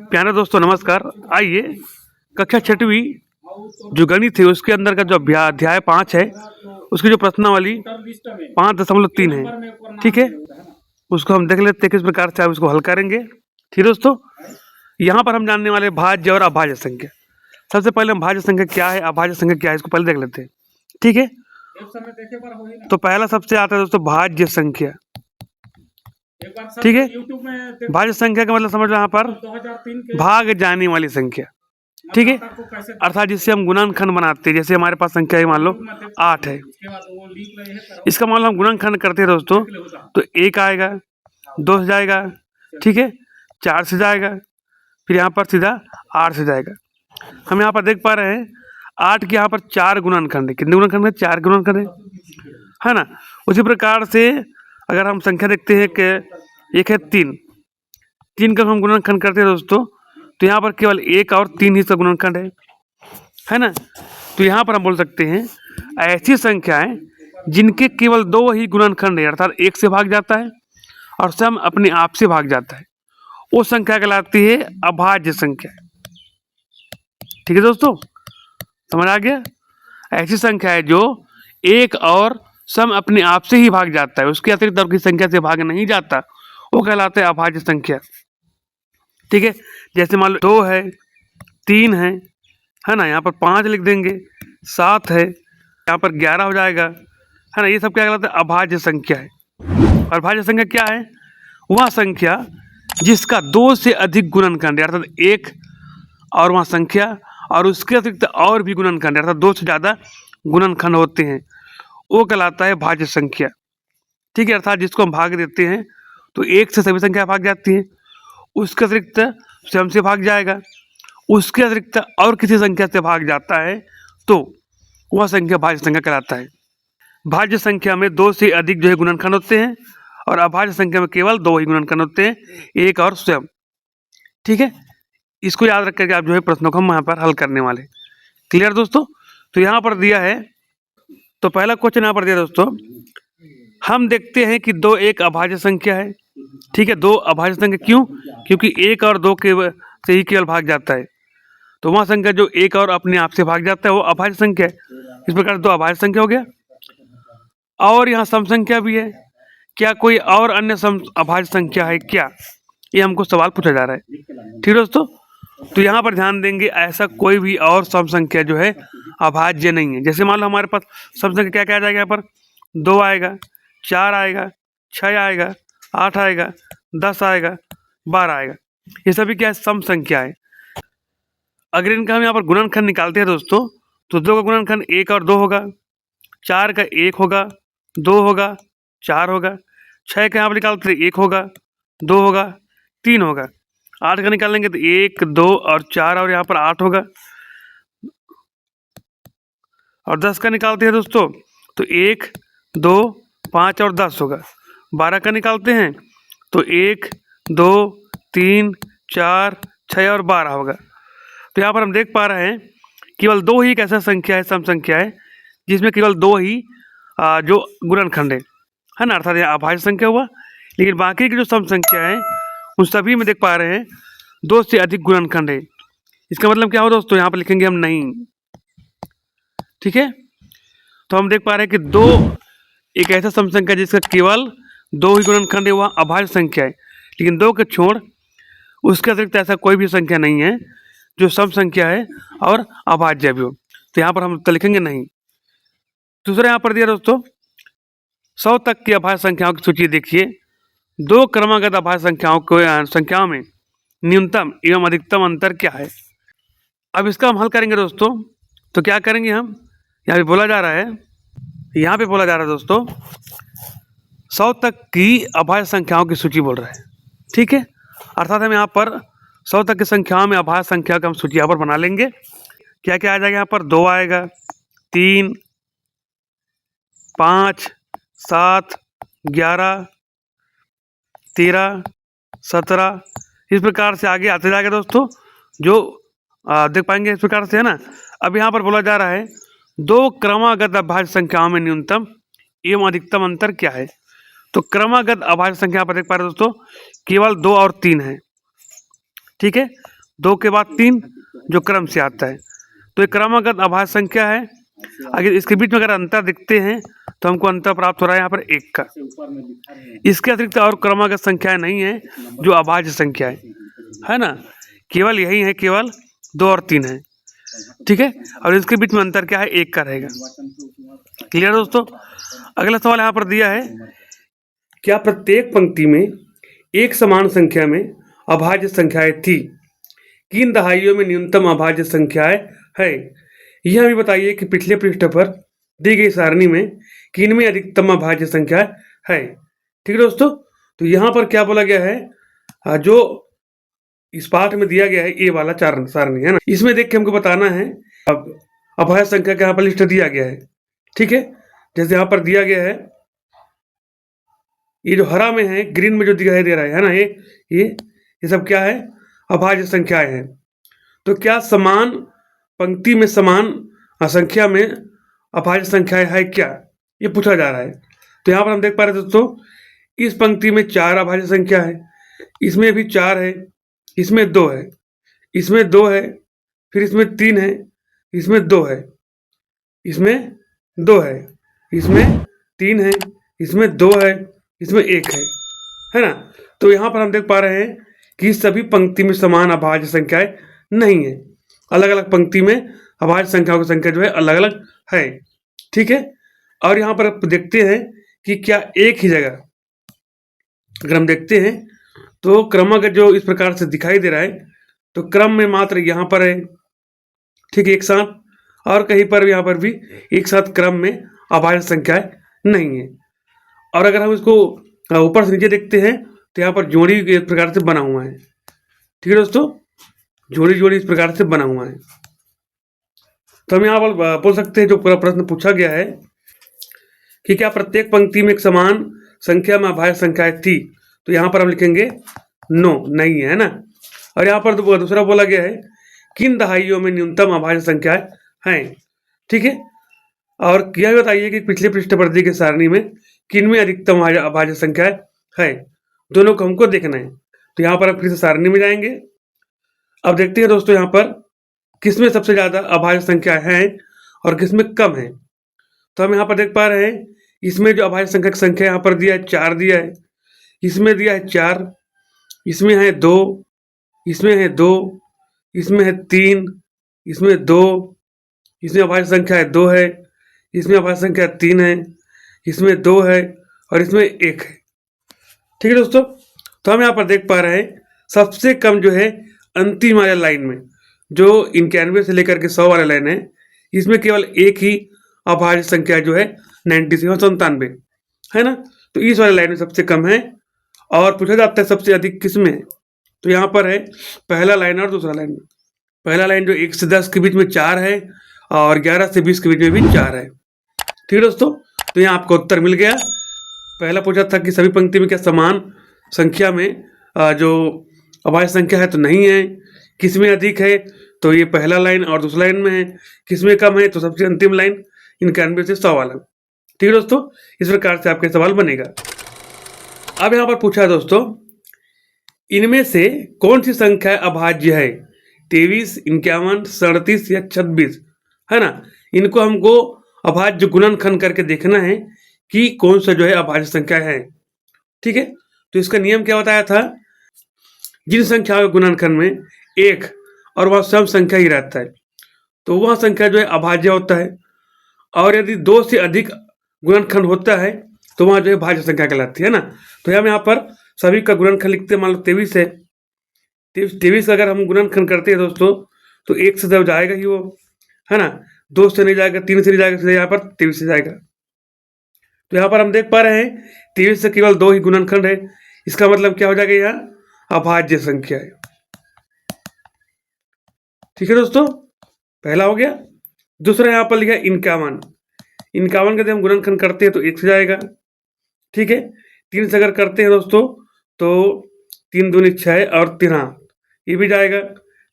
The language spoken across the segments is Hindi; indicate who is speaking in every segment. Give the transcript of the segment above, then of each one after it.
Speaker 1: प्यारे दोस्तों नमस्कार। आइए कक्षा छठवीं जो गणित है उसके अंदर का जो अध्याय 5 है उसकी जो प्रश्नावली 5.3 है, ठीक है, उसको हम देख लेते हैं किस प्रकार से आप इसको हल करेंगे। ठीक है दोस्तों, यहाँ पर हम जानने वाले भाज्य और अभाज्य संख्या। सबसे पहले हम भाज्य संख्या क्या है, अभाज्य संख्या क्या है, इसको पहले देख लेते हैं। ठीक है, तो पहला सबसे आता है दोस्तों भाज्य संख्या। ठीक है, भाज्य संख्या का मतलब समझ लो यहाँ पर भाग जाने वाली संख्या। ठीक है, अर्थात जिससे हम गुणनखंड बनाते हैं। जैसे हमारे पास संख्या है मान लो 8 है, इसका मान लो हम गुणनखंड करते हैं दोस्तों तो 1 आएगा, 2 से जाएगा, ठीक है, 4 से जाएगा, फिर यहाँ पर सीधा 8 से जाएगा। हम यहाँ पर देख पा रहे हैं 8 के यहाँ पर 4 गुणनखंड है। कितने गुणनखंड है? 4 गुणनखंड है ना। उसी प्रकार से अगर हम संख्या देखते हैं कि एक है 3 का हम गुणनखंड करते हैं दोस्तों तो यहाँ पर केवल 1 और 3 ही इसका गुणनखंड है ना। तो यहाँ पर हम बोल सकते हैं ऐसी संख्याएं जिनके केवल 2 ही गुणनखंड है, अर्थात 1 से भाग जाता है और सम अपने आप से भाग जाता है, वो संख्या कहलाती है अभाज्य संख्या। ठीक है दोस्तों, समझ आ गया। ऐसी संख्या है जो 1 और सम अपने आप से ही भाग जाता है, उसके अतिरिक्त और किसी संख्या से भाग नहीं जाता, वो कहलाता है अभाज्य संख्या। ठीक है, जैसे मान लो 2 है, 3 है ना, यहाँ पर 5 लिख देंगे, 7 है, यहाँ पर 11 हो जाएगा, है ना। ये सब क्या कहलाता है? अभाज्य संख्या है। और भाज्य संख्या क्या है? वह संख्या जिसका 2 से अधिक गुणनखंड है, अर्थात 1 और वहाँ संख्या और उसके अतिरिक्त और भी गुणनखंड है, अर्थात 2 से ज़्यादा गुणनखंड होते हैं, वो कहलाता है भाज्य संख्या। ठीक है, अर्थात जिसको हम भाग देते हैं तो 1 से सभी संख्या भाग जाती हैं, उसके अतिरिक्त स्वयं से भाग जाएगा, उसके अतिरिक्त और किसी संख्या से भाग जाता है तो वह संख्या भाज्य संख्या कहलाता है। भाज्य संख्या में 2 से अधिक जो है गुणनखंड होते हैं और अभाज्य संख्या में केवल 2 ही गुणनखंड होते हैं, 1 और स्वयं। ठीक है, इसको याद रख करके आप जो है प्रश्नों को हम यहाँ पर हल करने वाले। क्लियर दोस्तों? तो यहाँ पर दिया है, तो पहला क्वेश्चन यहाँ पर दिया दोस्तों, हम देखते हैं कि 2 एक अभाज्य संख्या है। ठीक है, 2 अभाज्य संख्या क्यों? क्योंकि 1 और 2 के से ही केवल भाग जाता है, तो वह संख्या जो 1 और अपने आप से भाग जाता है वो अभाज्य संख्या है। इस प्रकार 2 अभाज्य संख्या हो गया। और यहाँ सम संख्या भी है। क्या कोई और अन्य सम अभाज्य संख्या है क्या? ये हमको सवाल पूछा जा रहा है। ठीक दोस्तों, तो यहाँ पर ध्यान देंगे ऐसा कोई भी और सम संख्या जो है अभाज्य नहीं है। जैसे मान लो हमारे पास सम संख्या क्या क्या आ जाएगा, यहाँ पर 2 आएगा, 4 आएगा, 6 आएगा, 8 आएगा, 10 आएगा, 12 आएगा, ये सभी क्या है? सम संख्या है। अगर इनका हम यहाँ पर गुणनखंड निकालते हैं दोस्तों तो 2 का गुणनखंड 1 और 2 होगा, 4 का 1 होगा, 2 होगा, 4 होगा, 6 का यहाँ पर निकालते हैं 1 होगा, 2 होगा, 3 होगा, 8 का निकालेंगे तो 1, 2 और 4 और यहाँ पर 8 होगा, और 10 का निकालते हैं दोस्तों तो 1, 2, 5 और 10 होगा। 12 का निकालते हैं तो 1, 2, 3, 4, 6 और 12 होगा। तो यहाँ पर हम देख पा रहे हैं केवल 2 ही एक ऐसा संख्या है, सम संख्या है, जिसमें केवल 2 ही जो गुणनखंड है ना, अर्थात यह अभाज्य संख्या हुआ। लेकिन बाकी की जो सम संख्या है उन सभी में देख पा रहे हैं 2 से अधिक गुणनखंड है। इसका मतलब क्या हो दोस्तों? यहाँ पर लिखेंगे हम नहीं। ठीक है, तो हम देख पा रहे हैं कि 2 एक ऐसा सम संख्या जिसका केवल 2 ही गुणनखंड है, वह अभाज्य संख्या है। लेकिन 2 के छोड़ उसके अतिरिक्त ऐसा कोई भी संख्या नहीं है जो सम संख्या है और अभाज्य भी हो, तो यहाँ पर हम तो लिखेंगे नहीं। दूसरा यहाँ पर दिया दोस्तों 100 तक की अभाज्य संख्याओं की सूची देखिए। 2 क्रमागत अभाज्य संख्याओं में न्यूनतम एवं अधिकतम अंतर क्या है? अब इसका हम हल करेंगे दोस्तों, तो क्या करेंगे हम, यहाँ पे बोला जा रहा है दोस्तों 100 तक की अभाज्य संख्याओं की सूची बोल रहा है। ठीक है, अर्थात हम यहाँ पर 100 तक की संख्याओं में अभाज्य संख्या का हम सूची यहाँ पर बना लेंगे। क्या क्या आ जाएगा? यहाँ पर 2 आएगा, 3, 5, 7, 11, 13, 17, इस प्रकार से आगे आते जाएगा दोस्तों, जो देख पाएंगे इस प्रकार से, है ना। अब यहाँ पर बोला जा रहा है 2 क्रमागत अभाज्य संख्याओं में न्यूनतम एवं अधिकतम अंतर क्या है? तो क्रमागत अभाज्य संख्या पर देख पा रहे दोस्तों केवल 2 और 3 है। ठीक है, 2 के बाद 3 जो क्रम से आता है, तो ये क्रमागत अभाज्य संख्या है। अगर इसके बीच में अगर अंतर दिखते हैं तो हमको अंतर प्राप्त हो रहा है यहाँ पर 1 का। इसके अतिरिक्त और क्रमागत संख्याएं नहीं है जो अभाज्य संख्या है ना, केवल यही है, केवल 2 और 3 है, ठीक है। और इसके बीच में अंतर क्या है, 1 का रहेगा। क्लियर दोस्तों। अगला सवाल यहाँ पर दिया है, क्या प्रत्येक पंक्ति में एक समान संख्या में अभाज्य संख्याएं थी? किन दहाइयों में न्यूनतम अभाज्य संख्याएं है? यह हमें बताइए कि पिछले पृष्ठ पर दी गई सारणी में किन में अधिकतम अभाज्य संख्या है। ठीक है दोस्तों। तो यहाँ पर क्या बोला गया है, जो इस पाठ में दिया गया है ये वाला सारणी है ना, इसमें देख के हमको बताना है अब अभाज्य संख्या का यहाँ पर लिस्ट दिया गया है। ठीक है, जैसे यहाँ पर दिया गया है, ये जो हरा में है, ग्रीन में जो दिखाई दे रहा है ना, ये सब क्या है, अभाज्य संख्याएं हैं। तो क्या समान पंक्ति में समान संख्या में अभाज्य संख्याएं है क्या, ये पूछा जा रहा है। तो यहाँ पर हम देख पा रहे हैं दोस्तों, इस पंक्ति में 4 अभाज्य संख्या है, इसमें भी 4 है, इसमें 2 है, इसमें 2 है, फिर इसमें 3 है, इसमें 2 है, इसमें 2 है, इसमें 3 है, इसमें 2 है, इसमें 1 है ना। तो यहाँ पर हम देख पा रहे हैं कि सभी पंक्ति में समान अभाज्य संख्याएं नहीं है, अलग अलग पंक्ति में अभाज्य संख्याओं की संख्या जो है अलग अलग है। ठीक है, और यहाँ पर देखते हैं कि क्या एक ही जगह अगर हम देखते हैं तो क्रमागत जो इस प्रकार से दिखाई दे रहा है, तो क्रम में मात्र यहाँ पर है, ठीक है, एक साथ, और कहीं पर भी यहाँ पर भी एक साथ क्रम में अभाज्य संख्याएं नहीं है। और अगर हम इसको ऊपर से नीचे देखते हैं तो यहाँ पर जोड़ी इस प्रकार से बना हुआ है। ठीक है दोस्तों, जोड़ी इस प्रकार से बना हुआ है। तो हम यहाँ पर बोल सकते हैं, जो पूरा प्रश्न पूछा गया है कि क्या प्रत्येक पंक्ति में एक समान संख्या में अभाज्य संख्याएं थी, तो यहाँ पर हम लिखेंगे नो, नहीं है ना। और यहाँ पर दूसरा बोला गया है, किन दहाइयों में न्यूनतम अभाज्य संख्याएं हैं। ठीक है, और यह बताइए कि पिछले पृष्ठ पर दी गई सारणी में किन में अधिकतम अभाज्य संख्याएं है, दोनों को हमको देखना है। तो यहाँ पर हम फिर से सारणी में जाएंगे। अब देखते हैं दोस्तों, यहाँ पर किसमें सबसे ज्यादा अभाज्य संख्या है और किसमें कम है। तो हम यहाँ पर देख पा रहे हैं, इसमें जो अभाज्य संख्या यहाँ पर दिया है 4 दिया है, इसमें दिया है 4, इसमें है 2, इसमें है 2, इसमें है 3, इसमें 2, इसमें अभाज्य संख्या है 2 है, इसमें अभाज्य संख्या 3 है, इसमें 2 है और इसमें 1 है। ठीक है दोस्तों। तो हम यहाँ पर देख पा रहे हैं, सबसे कम जो है अंतिम वाले लाइन में, जो 91 से लेकर के 100 वाले लाइन है, इसमें केवल एक ही अभाज्य संख्या जो है 97 है ना। तो इस वाले लाइन में सबसे कम है। और पूछा जाता है सबसे अधिक किसमें है, तो यहाँ पर है पहला लाइन और दूसरा लाइन में। पहला लाइन जो 1 से 10 के बीच में 4 है और 11 से 20 के बीच में भी 4 है। ठीक है दोस्तों, तो यहाँ आपको उत्तर मिल गया। पहला पूछा था कि सभी पंक्ति में क्या समान संख्या में जो अभाज्य संख्या है, तो नहीं है। किसमें अधिक है, तो ये पहला लाइन और दूसरा लाइन में है। किसमें कम है, तो सबसे अंतिम लाइन 91 से 100 वाला। ठीक है दोस्तों, इस प्रकार से आपके सवाल बनेगा। अब यहाँ पर पूछा है दोस्तों, इनमें से कौन सी संख्या अभाज्य है, 23, 51, 37 या 26, है ना। इनको हमको अभाज्य गुणनखंड करके देखना है कि कौन सा जो है अभाज्य संख्या है। ठीक है, तो इसका नियम क्या बताया था, जिन संख्याओं के गुणनखंड में 1 और वह सम संख्या ही रहता है, तो वह संख्या जो है अभाज्य होता है। और यदि 2 से अधिक गुणनखंड होता है तो वहाँ जो है भाज्य संख्या कहलाती है ना। तो हम यहाँ पर सभी का गुणनखंड लिखते हैं। मान लो 23 है, 23 का अगर हम गुणनखंड करते हैं दोस्तों, तो 1 से जब जाएगा ही वो, है ना, 2 से नहीं जाएगा, 3 से नहीं जाएगा, सीधे यहाँ पर 23 से जाएगा। तो यहाँ पर हम देख पा रहे हैं 23 से केवल 2 ही गुणनखंड है। इसका मतलब क्या हो जाएगा, यहाँ अभाज्य संख्या है। ठीक है दोस्तों, पहला हो गया। दूसरा यहाँ पर लिखा 51, 51 का जब हम गुणनखंड करते हैं तो 1 से जाएगा। ठीक है, 3 से अगर करते हैं दोस्तों तो 3 दूनी 6 और 3 ये भी जाएगा,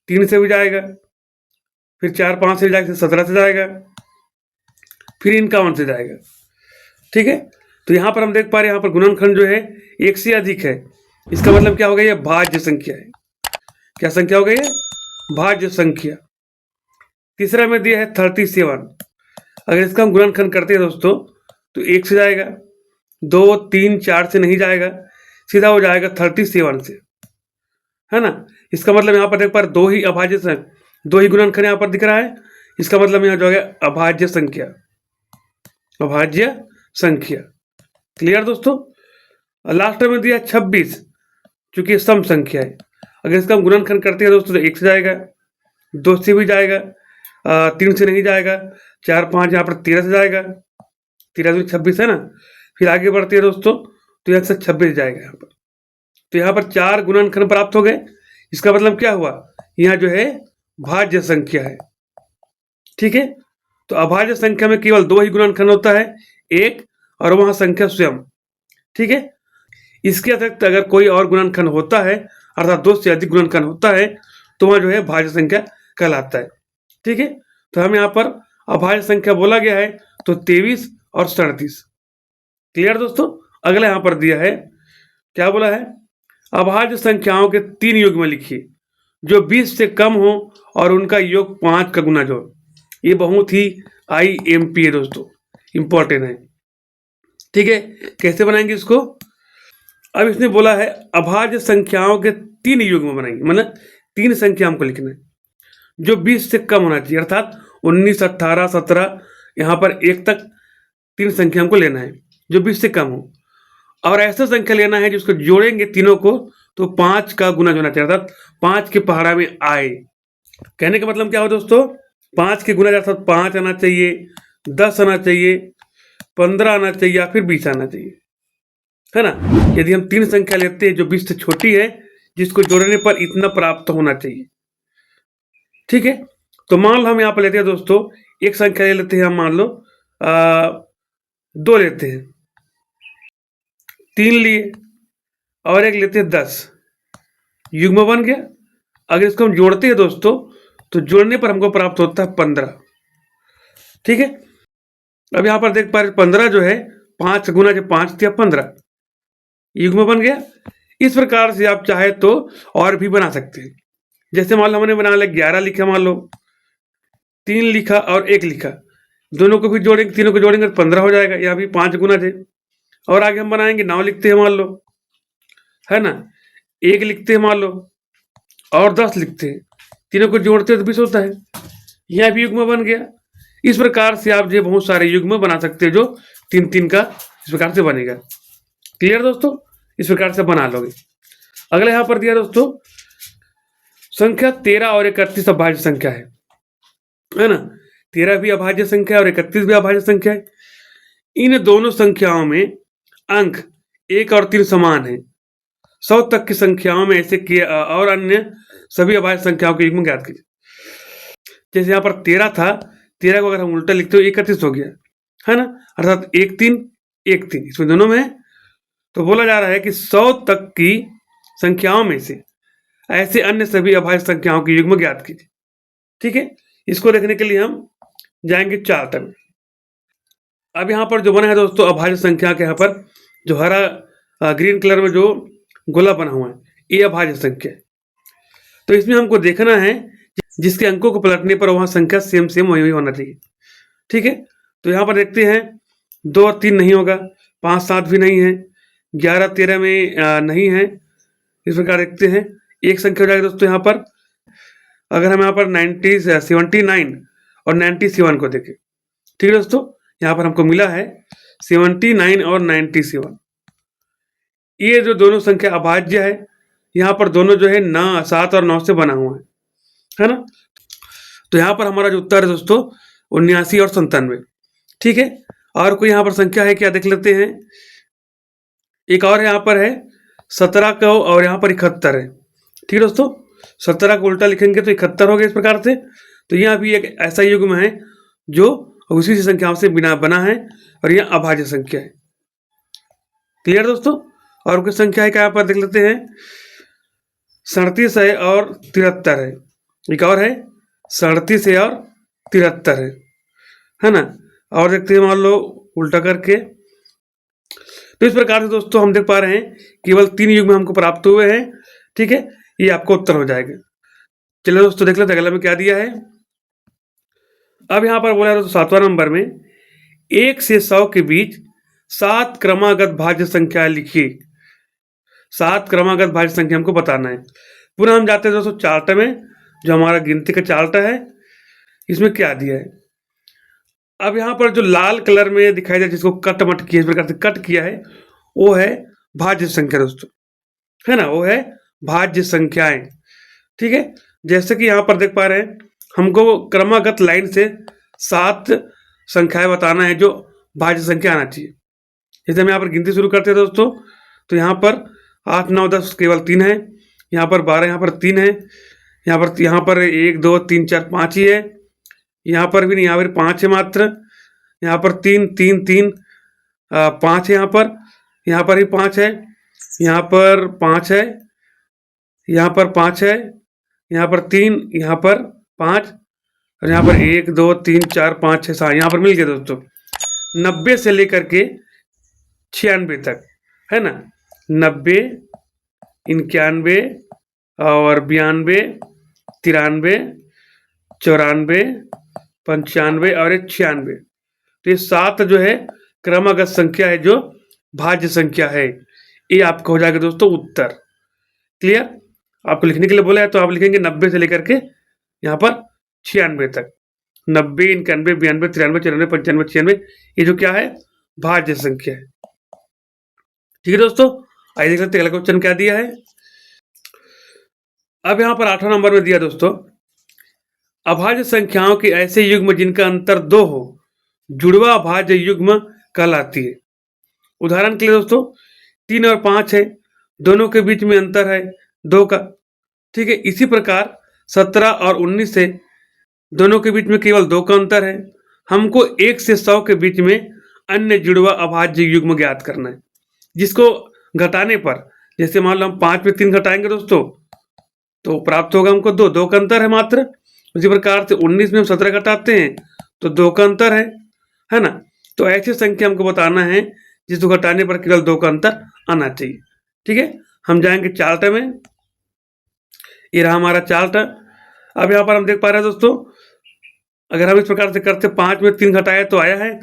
Speaker 1: 3 से भी जाएगा, फिर 4 5 से जाएगा, 17 से जाएगा, फिर 51 से जाएगा। ठीक है, तो यहाँ पर हम देख पा रहे हैं, यहाँ पर गुणनखंड जो है 1 से अधिक है। इसका मतलब क्या हो गया, ये भाज्य संख्या है। क्या संख्या हो गई है, भाज्य संख्या। तीसरा में दिया है 37। अगर इसका हम गुणनखंड करते हैं दोस्तों तो 1 से जाएगा, 2, 3, 4 से नहीं जाएगा, सीधा हो जाएगा 37 से, है ना। इसका मतलब यहाँ पर देख पर दो ही गुणनखंड यहाँ पर दिख रहा है। इसका मतलब यहाँ जो है अभाज्य संख्या, अभाज्य संख्या। क्लियर दोस्तों। लास्ट में दिया 26, चूंकि सम संख्या है। अगर इसका हम गुणनखंड करते हैं दोस्तों तो 1 से जाएगा, 2 से भी जाएगा, 3 से नहीं जाएगा, 4, 5 यहाँ पर 13 से जाएगा, 13 से 26 है ना। फिर आगे बढ़ते हैं दोस्तों तो यहाँ से 26 जाएगा यहाँ पर। तो यहाँ पर 4 गुणनखंड प्राप्त हो गए। इसका मतलब क्या हुआ, यहाँ जो है भाज्य संख्या है। ठीक है। तो अभाज्य संख्या में केवल 2 ही गुणनखंड होता है, 1 और वहां संख्या स्वयं। ठीक है। इसके अतिरिक्त अगर कोई और गुणनखंड होता है, अर्थात 2 से अधिक गुणनखंड होता है, तो वह जो है भाज्य संख्या कहलाता है। ठीक है। तो हम यहाँ पर अभाज्य संख्या बोला गया है तो 23 और 37। क्लियर दोस्तों। अगला यहाँ पर दिया है, क्या बोला है, अभाज्य संख्याओं के 3 युग्म लिखिए जो 20 से कम हो और उनका योग 5 का गुना जोड़। ये बहुत ही IMP है दोस्तों, इंपॉर्टेंट है। ठीक है। कैसे बनाएंगे इसको। अब इसने बोला है अभाज्य संख्याओं के 3 युग्म बनाएंगे, मतलब 3 संख्या हमको लिखना है जो 20 से कम होना चाहिए, अर्थात 19, 18, 17 यहाँ पर 1 तक 3 संख्या हमको लेना है जो 20 से कम हो। और ऐसा संख्या लेना है जिसको जोड़ेंगे तीनों को तो 5 का गुना होना चाहिए, अर्थात 5 के पहाड़ा में आए। कहने का मतलब क्या हो दोस्तों, 5 के गुना अर्थात 5 आना चाहिए, 10 आना चाहिए, 15 आना चाहिए या फिर 20 आना चाहिए, है ना। यदि हम 3 संख्या लेते हैं जो 20 से छोटी है, जिसको जोड़ने पर इतना प्राप्त होना चाहिए। ठीक है। तो मान लो हम यहाँ पर लेते हैं दोस्तों, एक संख्या ले लेते हैं हम, मान लो 2 लेते हैं, 3 लिए और एक लेते हैं 10, युग्म बन गया। अगर इसको हम जोड़ते हैं दोस्तों तो जोड़ने पर हमको प्राप्त होता है 15। ठीक है। अब यहाँ पर देख पा रहे 15 जो है 5 गुना जो 5 दिया 15, युग्म बन गया। इस प्रकार से आप चाहे तो और भी बना सकते हैं। जैसे मान लो हमने बना लिया 11 लिखा, मान लो 3 लिखा और 1 लिखा, दोनों को भी जोड़ेंगे, तीनों को जोड़ेंगे तो 15 हो जाएगा। यहाँ भी 5 गुना थे। और आगे हम बनाएंगे 9 लिखते हैं मान लो, है ना, 1 लिखते हैं मान लो और 10 लिखते हैं, तीनों को जोड़ते हैं तो 20 होता है। यहाँ भी युग्म बन गया। इस प्रकार से आप जो बहुत सारे युग्म बना सकते हैं जो 3-3 का इस प्रकार से बनेगा। क्लियर दोस्तों। इस प्रकार से बना लोगे। अगला यहाँ पर दिया दोस्तों, संख्या 13 और 31 अभाज्य संख्या है ना। 13 भी अभाज्य संख्या और 31 भी अभाज्य संख्या है। इन दोनों संख्याओं में अंक 1 और 3 समान है। 100 तक की संख्याओं में ऐसे किए और अन्य सभी अभाज्य संख्याओं के युग्म ज्ञात कीजिए। जैसे यहाँ पर 13 था, 13 को अगर हम उल्टा लिखते हो 31 हो गया, है ना, अर्थात 1 3 1 3 इसमें दोनों में है। तो बोला जा रहा है कि 100 तक की संख्याओं में से ऐसे अन्य सभी अभाज्य संख्याओं के युग्म ज्ञात कीजिए। ठीक है। इसको देखने के लिए हम जाएंगे चार्ट में। अब यहाँ पर जो बना है दोस्तों अभाज्य संख्या के, यहाँ पर जो हरा ग्रीन कलर में जो गोला बना हुआ है, ये अभाज्य संख्या है। तो इसमें हमको देखना है जिसके अंकों को पलटने पर वहां संख्या सेम वही होना चाहिए। ठीक है। तो यहाँ पर देखते हैं 2 और 3 नहीं होगा, 5 7 भी नहीं है, 11 13 में नहीं है। इस प्रकार देखते हैं एक संख्या हो जाएगा दोस्तों यहाँ पर। अगर हम यहाँ पर 79 और 97 को देखें, ठीक है दोस्तों, यहाँ पर हमको मिला है 79 और 97। ये जो दोनों संख्या अभाज्य है, यहाँ पर दोनों जो है 7 और 9 से बना हुआ है ना। तो यहाँ पर हमारा जो उत्तर है दोस्तों 79 और 97। ठीक है। और कोई यहाँ पर संख्या है क्या, देख लेते हैं। एक और यहाँ पर है 17 का और यहाँ पर 71 है। ठीक है दोस्तों, 17 को उल्टा लिखेंगे तो 71 हो गया इस प्रकार से। तो यहाँ भी एक ऐसा युग्म है जो उसी संख्याओं से बना है और यह अभाज्य संख्या है। क्लियर दोस्तों। और कोई संख्या है क्या, यहाँ पर देख लेते हैं 37 है और 73 है। एक और है 37 है और 73 है ना। और देखते हैं मान लो उल्टा करके। तो इस प्रकार से दोस्तों हम देख पा रहे हैं केवल 3 युग्म हमको प्राप्त हुए हैं। ठीक है। ये आपको उत्तर हो जाएगा। चलो दोस्तों देख लेते हैं अगला में क्या दिया है। अब यहाँ पर बोला है दोस्तों 7वां नंबर में 1 से 100 के बीच 7 क्रमागत भाज्य संख्या लिखिए। 7 क्रमागत भाज्य संख्या हमको बताना है। पुनः हम जाते हैं दोस्तों चार्ट में, जो हमारा गिनती का चार्ट है, इसमें क्या दिया है। अब यहाँ पर जो लाल कलर में दिखाई दे, जिसको कट मट किया, इस प्रकार से कट किया है, वो है भाज्य संख्या दोस्तों, है ना, वो है भाज्य संख्याएं। ठीक है, जैसे कि यहाँ पर देख पा रहे हैं, हमको क्रमागत लाइन से 7 संख्याएं बताना है जो भाज्य संख्या आना चाहिए। जैसे हम यहाँ पर गिनती शुरू करते हैं दोस्तों, तो यहाँ पर 8 9 10 केवल 3 है, यहाँ पर 12, यहाँ पर 3 है, यहाँ पर 1 2 3 4 5 ही है, यहाँ पर भी नहीं, यहाँ पर 5 है मात्र, यहाँ पर 3 3 3 5 है, यहाँ पर ही 5 है, यहाँ पर 5 है, यहाँ पर 5 है, यहाँ पर 3, यहाँ पर 5, और यहाँ पर 1 2 3 4 5 6 7, यहाँ पर मिल गया दोस्तों 90 से लेकर के 96 तक, है ना। 90 91 और 92 93 94 95 और 96। तो ये 7 जो है क्रमागत संख्या है जो भाज्य संख्या है। ये आपका हो जाएगा दोस्तों उत्तर। क्लियर? आपको लिखने के लिए बोला है तो आप लिखेंगे 90 से लेकर के यहाँ पर 96 तक। 90 91 92 93 94 95 96, ये जो क्या है भाज्य संख्या है। ठीक है दोस्तों, आइए देख सकते हैं अगला क्वेश्चन क्या दिया है। अब यहाँ पर 8वां नंबर में दिया दोस्तों, अभाज्य संख्याओं के ऐसे युग्म जिनका अंतर 2 हो जुड़वा अभाज्य युग्म कहलाती है। उदाहरण के लिए दोस्तों 3 और 5 है, दोनों के बीच में अंतर है 2 का। ठीक है, इसी प्रकार 17 और 19 है, दोनों के बीच में केवल 2 का अंतर है। हमको 1 से 100 के बीच में अन्य जुड़वा अभाज्य युग्म ज्ञात करना है, जिसको घटाने पर, जैसे मान लो हम 5 में 3 घटाएंगे दोस्तों तो प्राप्त होगा हमको 2 का अंतर है मात्र। उसी प्रकार से 19 में हम 17 घटाते हैं तो 2 का अंतर है ना। तो ऐसी संख्या हमको बताना है जिसको घटाने पर केवल 2 का अंतर आना चाहिए। ठीक है, हम जाएंगे चार्ट में, ये रहा हमारा चार्ट। अब यहाँ पर हम देख पा रहे हैं दोस्तों, अगर हम इस प्रकार से करते 5 में 3 घटाए तो आया है,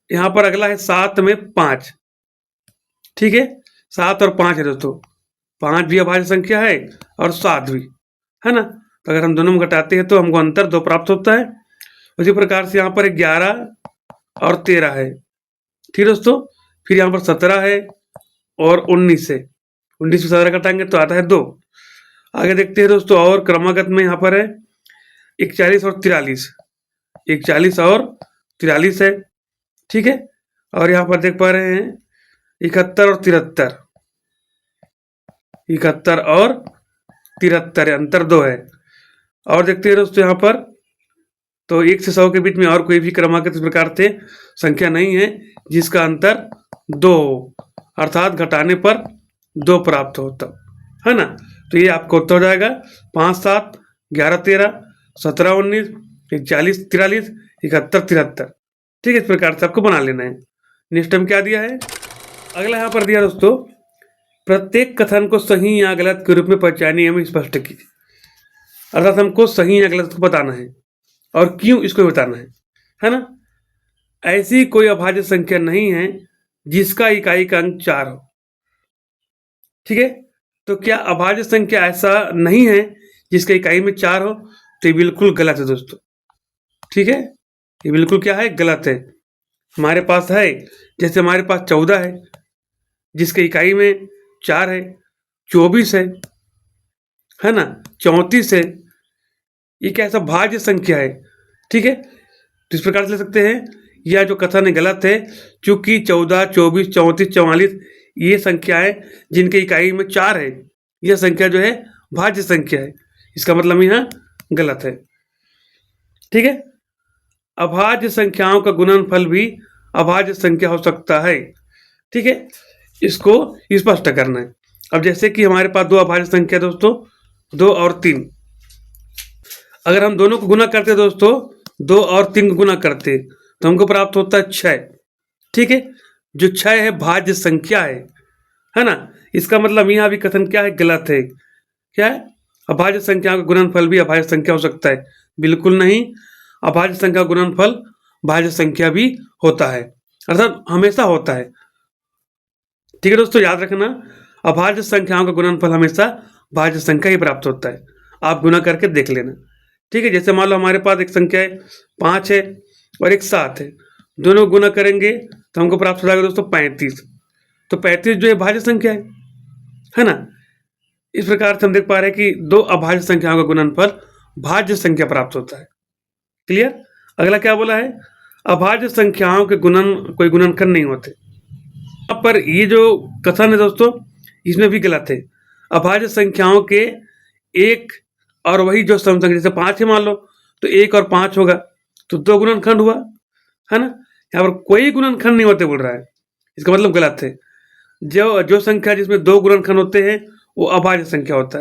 Speaker 1: यहाँ पर अगला है 7 में 5। ठीक है, 7 और 5 है दोस्तों, 5 भी अभाज्य संख्या है और 7 भी, है ना। तो अगर हम दोनों में घटाते हैं तो हमको अंतर 2 प्राप्त होता है। उसी प्रकार से यहाँ पर 11 और 13 है। ठीक दोस्तों, फिर यहाँ पर 17 है और 19 है, 19 में 17 घटाएंगे तो आता है 2। आगे देखते हैं दोस्तों, और क्रमागत में यहाँ पर है 41 और 43, 41 और 43 है। ठीक है, और यहाँ पर देख पा रहे हैं 71 और 73, 71 और 73 है, अंतर 2 है। और देखते हैं दोस्तों यहाँ पर, तो 1 से 100 के बीच में और कोई भी क्रमागत इस प्रकार से संख्या नहीं है जिसका अंतर 2 हो, अर्थात घटाने पर 2 प्राप्त होता, है ना। तो ये आपको उत्तर हो जाएगा 5 7 11 13 17 19 41 43 71 73। ठीक है, इस प्रकार से आपको बना लेना है। नेक्स्ट टाइम क्या दिया है, अगला यहाँ पर दिया दोस्तों, प्रत्येक कथन को सही या गलत के रूप में पहचानिए एवं स्पष्ट कीजिए। अर्थात हमको सही या गलत को बताना है और क्यों इसको बताना है ना। ऐसी कोई अभाज्य संख्या नहीं है जिसका इकाई का अंक 4 हो। ठीक है, तो क्या अभाज्य संख्या ऐसा नहीं है जिसका इकाई में 4 हो, तो ये बिल्कुल गलत है दोस्तों। ठीक है, ये बिल्कुल क्या है, गलत है। हमारे पास है, जैसे हमारे पास 14 है जिसके इकाई में 4 है, 24 है ना, 34 है, ये क्या ऐसा भाज्य संख्या है। ठीक है, तो इस प्रकार से ले सकते हैं, यह जो कथन है गलत है, क्योंकि 14 24 34 44 ये संख्याएं जिनके इकाई में 4 है, यह संख्या जो है भाज्य संख्या है, इसका मतलब यहाँ गलत है। ठीक है, अभाज्य संख्याओं का गुणनफल भी अभाज्य संख्या हो सकता है। ठीक है, इसको स्पष्ट करना है। अब जैसे कि हमारे पास 2 अभाज्य संख्या दोस्तों, 2 और 3, अगर हम दोनों को गुना करते दोस्तों, 2 और 3 को गुना करते तो हमको प्राप्त होता है 6। ठीक है, जो 6 है भाज्य संख्या है ना। इसका मतलब यहाँ भी कथन क्या है, गलत है। क्या है, अभाज्य संख्याओं का गुणनफल भी अभाज्य संख्या हो सकता है? बिल्कुल नहीं, अभाज्य संख्या गुणनफल भाज्य संख्या भी होता है, अर्थात हमेशा होता है। ठीक है दोस्तों, याद रखना, अभाज्य संख्याओं का गुणनफल हमेशा भाज्य संख्या ही प्राप्त होता है। आप गुना करके देख लेना। ठीक है, जैसे मान लो हमारे पास एक संख्या है 5 है और एक 7 है, दोनों गुना करेंगे तो हमको प्राप्त हो जाएगा दोस्तों 35। तो 35 जो है भाज्य संख्या है ना। इस प्रकार से हम देख पा रहे हैं कि दो अभाज्य संख्याओं का गुणनफल भाज्य संख्या प्राप्त होता है। क्लियर। अगला क्या बोला है? अभाज्य संख्याओं के कोई गुणनखंड नहीं होते। अब पर ये जो कथन है दोस्तों, इसमें भी गलत है। अभाज्य संख्याओं के एक और वही जो सम संख्या, जैसे 5 है मान लो, तो 1 और 5 होगा तो 2 गुणनखंड हुआ, है ना। यहाँ पर कोई गुणनखंड नहीं होते बोल रहा है, इसका मतलब गलत है। जो संख्या जिसमें 2 गुणनखंड होते हैं वो अभाज्य संख्या होता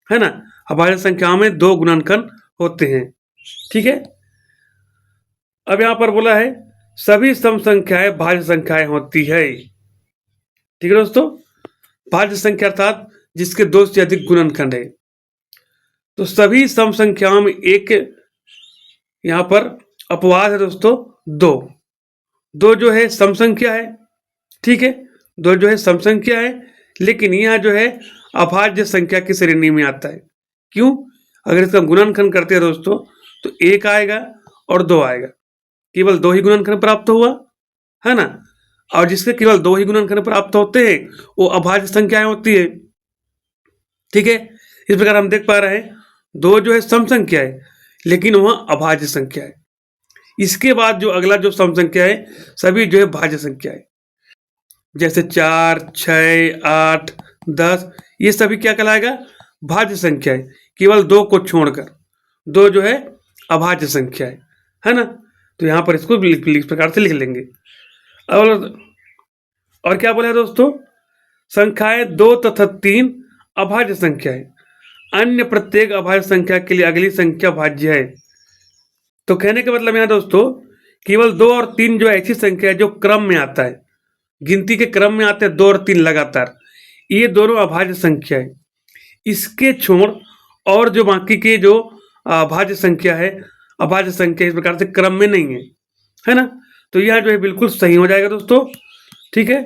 Speaker 1: है ना। अभाज्य संख्याओं में 2 गुणनखंड होते हैं। ठीक है। अब यहाँ पर बोला है सभी सम संख्याएं भाज्य संख्याएं होती है। ठीक है दोस्तों, भाज्य संख्या अर्थात जिसके 2 से अधिक गुणनखंड है। तो सभी सम संख्याओं में एक यहाँ पर अपवाद है दोस्तों, 2 जो है सम संख्या है। ठीक है, 2 जो है सम संख्या है, लेकिन यहाँ जो है अभाज्य संख्या की श्रेणी में आता है। क्यों? अगर इसका गुणनखंड करते हैं दोस्तों तो 1 आएगा और 2 आएगा, केवल 2 ही गुणनखंड प्राप्त हुआ, है ना। और जिसके केवल 2 ही गुणनखंड प्राप्त होते हैं वो अभाज्य संख्याएं होती है। ठीक है, इस प्रकार हम देख पा रहे हैं 2 जो है सम संख्या है लेकिन वह अभाज्य संख्या है। इसके बाद जो अगला जो सम संख्या है सभी जो है भाज्य संख्या है, जैसे 4, 6, 8, 10, ये सभी क्या कहलाएगा? भाज्य संख्या है। केवल 2 को छोड़कर 2 जो है अभाज्य संख्या है ना। तो यहाँ पर इसको इस प्रकार से लिख लेंगे। और क्या बोला दोस्तों? संख्याएं 2 तथा 3 अभाज्य संख्या है, अन्य प्रत्येक अभाज्य संख्या के लिए अगली संख्या भाज्य है। तो कहने का मतलब यहाँ दोस्तों केवल 2 और 3 जो ऐसी संख्या है जो क्रम में आता है, गिनती के क्रम में आते हैं 2 और 3 लगातार, ये दोनों अभाज्य संख्या है। इसके छोड़ और जो बाकी के जो अभाज्य संख्या है, अभाज्य संख्या इस प्रकार से क्रम में नहीं है ना। तो यह जो है बिल्कुल सही हो जाएगा दोस्तों। ठीक है,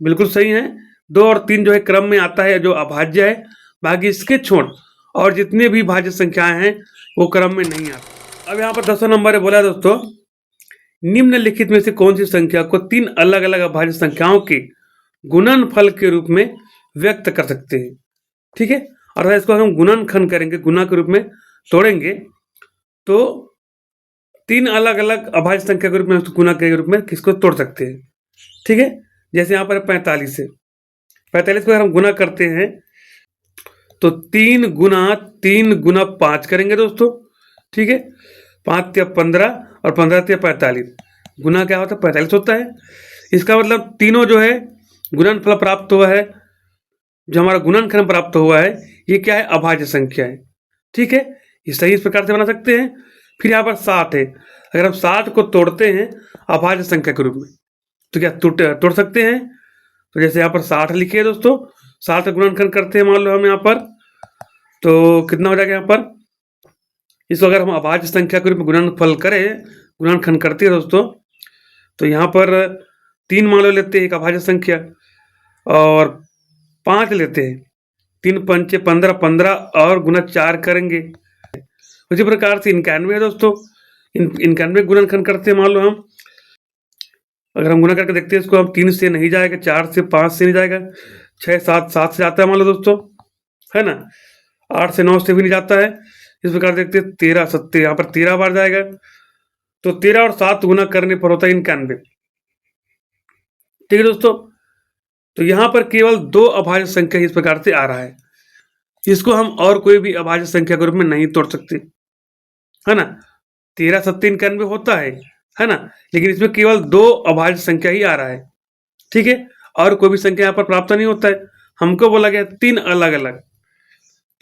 Speaker 1: बिल्कुल सही है। 2 और 3 जो है क्रम में आता है जो अभाज्य है, बाकी इसके छोड़ और जितने भी भाज्य संख्याएं हैं वो क्रम में नहीं आते। अब यहाँ पर 10वां नंबर है, बोला दोस्तों निम्नलिखित में से कौन सी संख्या को 3 अलग अलग अभाज्य संख्याओं के गुणनफल के रूप में व्यक्त कर सकते हैं। ठीक है, अर्थात इसको हम गुणनखंड करेंगे, गुना के रूप में तोड़ेंगे तो 3 अलग अलग अभाज्य संख्या के रूप में, गुना के रूप में किसको तोड़ सकते हैं। ठीक है, जैसे यहाँ पर 45 है, 45 को अगर हम गुना करते हैं तो 3 गुना 5 करेंगे दोस्तों। ठीक है, 5 × 15 और 15 × 45, गुना क्या होता है? 45 होता है। इसका मतलब तीनों जो है गुणनफल प्राप्त हुआ है, जो हमारा गुणनखंड प्राप्त हुआ है ये क्या है? अभाज्य संख्या है। ठीक है, ये सही इस प्रकार से बना सकते हैं। फिर यहाँ पर 7 है, अगर हम 7 को तोड़ते हैं अभाज्य संख्या के रूप में तो क्या तोड़ सकते हैं? तो जैसे यहाँ पर 60 लिखिए दोस्तों, 7 का गुणनखंड करते हैं मान लो हम यहाँ पर, तो कितना हो जाएगा यहाँ पर? इसको अगर हम अभाज्य संख्या के रूप में गुणनफल करें, गुणनखंड करते हैं दोस्तों, तो यहाँ पर 3 मान लो लेते हैं एक अभाज्य संख्या और 5 लेते हैं, 3 × 5 = 15, 15 और गुना 4 करेंगे। उसी प्रकार से 91 है दोस्तों, 91 गुणनखंड करते हैं मान लो हम, अगर हम गुना करके देखते हैं इसको, हम 3 से नहीं जाएगा, 4 से 5 से नहीं जाएगा, 6, 7, 7 से जाता है मान लो दोस्तों, है ना। 8 से 9 से भी नहीं जाता है। इस प्रकार देखते हैं 13, 7 यहाँ पर 13 बार जाएगा, तो 13 और 7 गुना करने पर होता है 91। ठीक है दोस्तों, तो यहाँ पर केवल 2 अभाज्य संख्या इस प्रकार से आ रहा है, इसको हम और कोई भी अभाज्य संख्या के रूप में नहीं तोड़ सकते, है ना। 13, 7, 91 होता है ना, लेकिन इसमें केवल 2 अभाज्य संख्या ही आ रहा है। ठीक है, और कोई भी संख्या यहाँ पर प्राप्त नहीं होता है। हमको बोला गया 3 अलग अलग,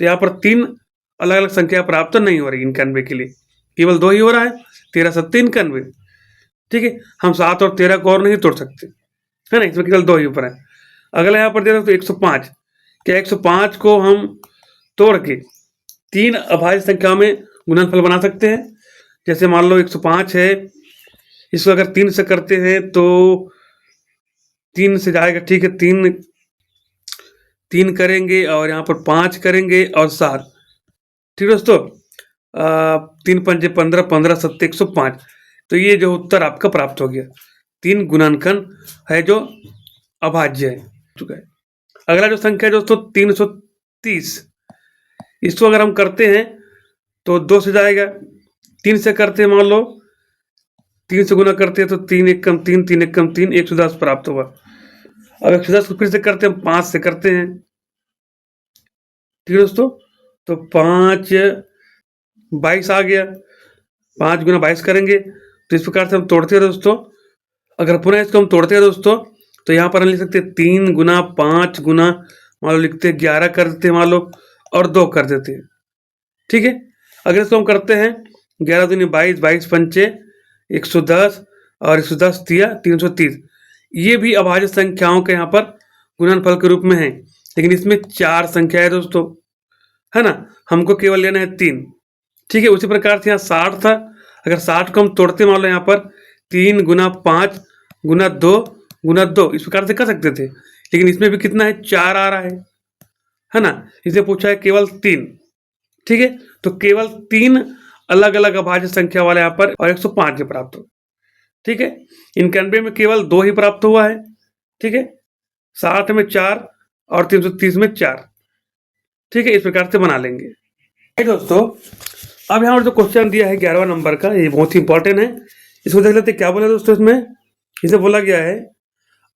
Speaker 1: तो यहाँ पर 3 अलग अलग संख्या प्राप्त नहीं हो रही 91 के लिए, केवल 2 ही हो रहा है, 13, 7, 91। ठीक है, हम 7 और 13 को और नहीं तोड़ सकते, है ना, इसमें केवल 2 ही ऊपर है। अगला यहाँ पर दे दो तो 105, क्या 105 को हम तोड़ के तीन अभाज्य संख्याओं में गुणनफल बना सकते हैं। जैसे मान लो 105 है, इसको अगर 3 से करते हैं तो 3 से जाएगा, ठीक है, 3 करेंगे और यहाँ पर 5 करेंगे और 7, ठीक है दोस्तों। 3 पंजे 15, 15 सत्ते 105। तो ये जो उत्तर आपका प्राप्त हो गया, 3 गुणनखंड है जो अभाज्य है चुका है। अगला जो संख्या है दोस्तों 330, इसको अगर हम करते हैं तो 2 से जाएगा, 3 से करते हैं, मान लो 3 से गुना करते हैं तो 3 एक कम 3, 3 एक कम 3, 110 प्राप्त हुआ। अब 110 को फिर से करते हैं, 5 से करते हैं, ठीक है दोस्तों। तो 5 22 आ गया, 5 गुना 22 करेंगे तो इस प्रकार से हम तोड़ते हैं दोस्तों। अगर पुनः इसको हम तोड़ते हैं दोस्तों तो यहाँ पर हम लिख सकते हैं 3 गुना 5 गुना, मान लो लिखते हैं 11 कर देते हैं मान लो, और 2 कर देते हैं, ठीक है। अगर इसको हम करते हैं 11 दूनी 22, 22 पंचे 110 और 110 दिया 330। ये भी अभाज्य संख्याओं के यहाँ पर गुणनफल के रूप में है, लेकिन इसमें 4 संख्या है दोस्तों, है ना। हमको केवल लेना है 3, ठीक है। उसी प्रकार से यहाँ 60 था, अगर 60 को हम तोड़ते मान लो यहाँ पर 3 गुना 5 गुना 2 गुना 2, इस प्रकार से कर सकते थे, लेकिन इसमें भी कितना है, 4 आ रहा है ना। इसे पूछा है केवल 3, ठीक है। तो केवल 3 अलग अलग अभाज्य संख्या वाले यहाँ पर और 105 के प्राप्त हो, ठीक है। 91 में केवल 2 ही प्राप्त हुआ है, ठीक है। 60 में 4 और 330 में 4, ठीक है। इस प्रकार से बना लेंगे दोस्तों। अब यहाँ पर जो क्वेश्चन दिया है 11वां नंबर का, ये बहुत ही इंपॉर्टेंट है, इसको देख लेते क्या बोला दोस्तों। इसमें इसे बोला गया है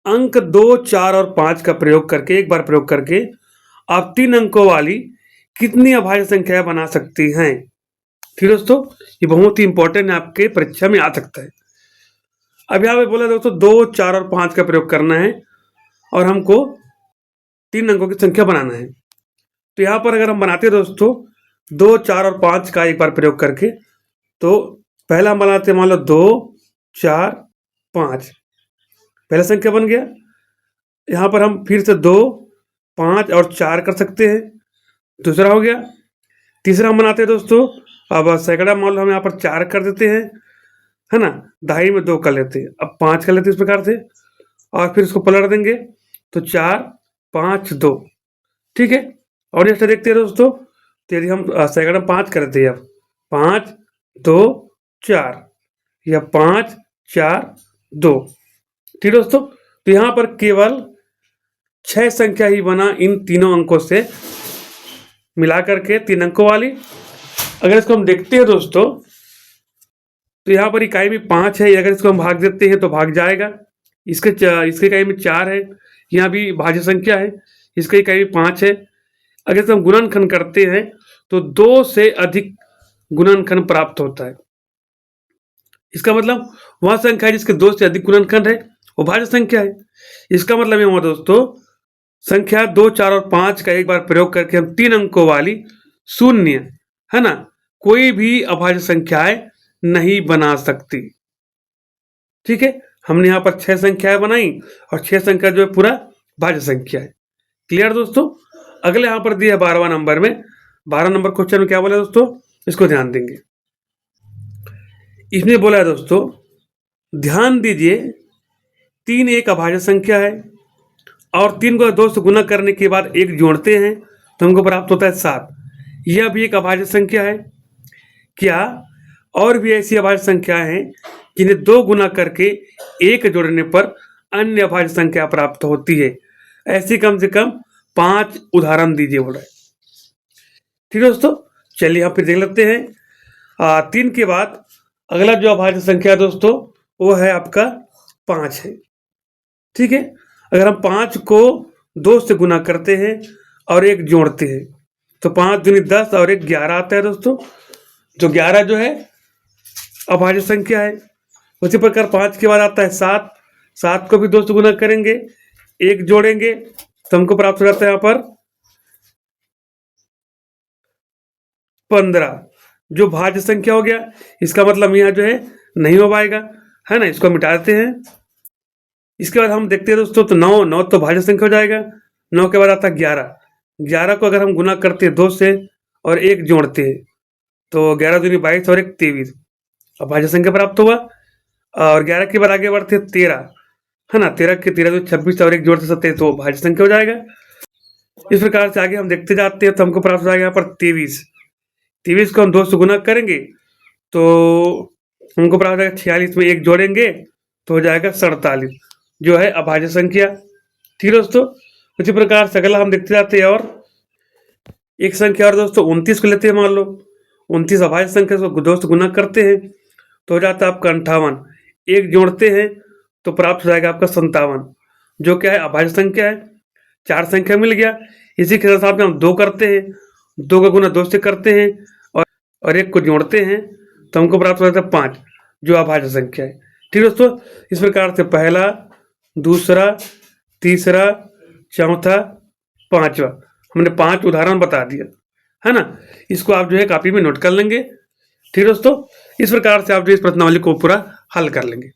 Speaker 1: अंक 2, 4 और 5 का प्रयोग करके, एक बार प्रयोग करके आप 3 अंकों वाली कितनी अभाज्य संख्या बना सकती हैं। ठीक दोस्तों, ये बहुत ही इंपॉर्टेंट है, आपके परीक्षा में आ सकता है। अब यहाँ पे बोला दोस्तों 2, 4 और 5 का प्रयोग करना है और हमको 3 अंकों की संख्या बनाना है। तो यहाँ पर अगर हम बनाते हैं दोस्तों 2, 4 और 5 का एक बार प्रयोग करके, तो पहला हम बनाते हैं मान लो 2, 4, 5, पहला संख्या बन गया। यहाँ पर हम फिर से 2, 5 और 4 कर सकते हैं, दूसरा हो गया। तीसरा हम बनाते हैं दोस्तों, अब सैकड़ा मान लो हम यहाँ पर 4 कर देते हैं, है ना, दहाई में 2 कर लेते हैं, अब 5 कर लेते हैं इस प्रकार से, और फिर इसको पलट देंगे तो 4, 5, 2, ठीक है। और नेक्स्ट देखते हैं दोस्तों, तो यदि हम सैकड़ा 5 कर देते हैं, अब 5, 2, 4 या 5, 4, 2, ठीक है दोस्तों। तो यहाँ पर केवल 6 संख्या ही बना इन तीनों अंकों से मिला करके, 3 अंकों वाली। अगर इसको हम देखते हैं दोस्तों, तो यहाँ पर इकाई में 5 है, अगर इसको हम भाग देते हैं तो भाग जाएगा। इसके इकाई में 4 है, यहाँ भी भाज्य संख्या है, इसके इकाई में 5 है। अगर इसको हम गुणनखंड करते हैं तो 2 से अधिक गुणनखंड प्राप्त होता है। इसका मतलब वह संख्या जिसके 2 से अधिक गुणनखंड है वो भाज्य संख्या है। इसका मतलब ये हुआ दोस्तों, संख्या 2, 4 और 5 का एक बार प्रयोग करके हम 3 अंकों वाली शून्य, है ना, कोई भी अभाज्य संख्याएं नहीं बना सकती। ठीक है, हमने यहाँ पर 6 संख्याएं बनाई और 6 संख्या जो है पूरा भाज्य संख्या है। क्लियर दोस्तों। अगले यहाँ पर दिया है 12वां नंबर में, 12 नंबर क्वेश्चन में क्या बोला दोस्तों, इसको ध्यान देंगे। इसमें बोला है दोस्तों, ध्यान दीजिए 3 एक अभाज्य संख्या है और 3 को 2 से गुना करने के बाद 1 जोड़ते हैं तो हमको प्राप्त होता है 7। यह भी एक अभाज्य संख्या है। क्या और भी ऐसी अभाज्य संख्याएं हैं जिन्हें 2 गुना करके 1 जोड़ने पर अन्य अभाज्य संख्या प्राप्त होती है? ऐसी कम से कम 5 उदाहरण दीजिए बोला है। ठीक है दोस्तों, चलिए हम फिर देख लेते हैं। 3 के बाद अगला जो अभाज्य संख्या है दोस्तों वो है आपका 5 है। ठीक है, अगर हम 5 को 2 से गुना करते हैं और 1 जोड़ते हैं तो 5 दूनी 10 और 1 11 आता है दोस्तों। जो 11 जो है अभाज्य संख्या है। उसी प्रकार 5 के बाद आता है 7, 7 को भी 2 से गुना करेंगे, 1 जोड़ेंगे तो हमको प्राप्त हो जाता है यहाँ पर 15, जो भाज्य संख्या हो गया। इसका मतलब यहाँ जो है नहीं हो पाएगा, है ना, इसको मिटा देते हैं। इसके बाद हम देखते हैं दोस्तों, तो 9 तो भाज्य संख्या हो जाएगा। 9 के बाद आता है 11, 11 को अगर हम गुना करते हैं 2 से और 1 जोड़ते हैं तो 11 दूनी 22 और 1 23 अभाज्य संख्या प्राप्त हुआ। और 11 के बाद आगे बढ़ते 13 है ना, 13 के 13 तो 26 और 1 जोड़ते 27 तो भाज्य संख्या हो जाएगा। इस प्रकार से आगे हम देखते जाते हैं तो हमको प्राप्त हो जाएगा यहाँ पर 23 को हम 2 से गुना करेंगे तो हमको प्राप्त हो जाएगा 46 में 1 जोड़ेंगे तो हो जाएगा 47 जो है अभाज्य संख्या। ठीक है दोस्तों, उसी प्रकार से अगला हम देखते जाते हैं और एक संख्या और दोस्तों 29 को लेते हैं। मान लो 29 अभाज्य संख्या को 2 से गुना करते हैं तो हो जाता है आपका 58, 1 जोड़ते हैं तो प्राप्त हो जाएगा आपका 57 जो क्या है अभाज्य संख्या है। 4 संख्या मिल गया। इसी के साथ में हम 2 करते हैं, 2 का गुना 2 से करते हैं और 1 को जोड़ते हैं तो हमको प्राप्त हो जाता है 5 जो अभाज्य संख्या है। ठीक है दोस्तों, इस प्रकार से पहला, दूसरा, तीसरा, चौथा, पांचवा हमने 5 उदाहरण बता दिया है ना। इसको आप जो है कॉपी में नोट कर लेंगे। ठीक है दोस्तों, इस प्रकार से आप जो इस प्रश्नावली को पूरा हल कर लेंगे।